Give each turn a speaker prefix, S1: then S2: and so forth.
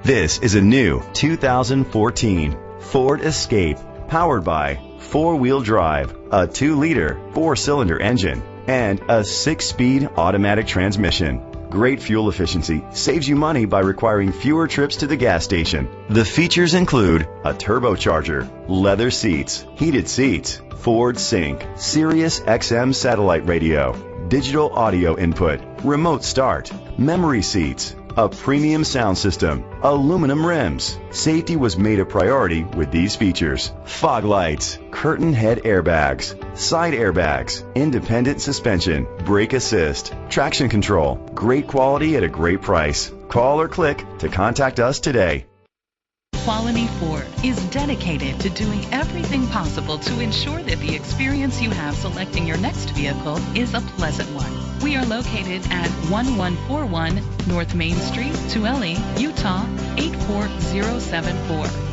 S1: This is a new 2014 Ford Escape, powered by four-wheel drive, a 2-liter, 4-cylinder engine, and a 6-speed automatic transmission. Great fuel efficiency saves you money by requiring fewer trips to the gas station. The features include a turbocharger, leather seats, heated seats, Ford Sync, Sirius XM satellite radio, digital audio input, remote start, memory seats, a premium sound system, aluminum rims. Safety was made a priority with these features: fog lights, curtain head airbags, side airbags, independent suspension, brake assist, traction control. Great quality at a great price. Call or click to contact us today.
S2: Quality Ford is dedicated to doing everything possible to ensure that the experience you have selecting your next vehicle is a pleasant one. We are located at 1141 North Main Street, Tooele, Utah 84074.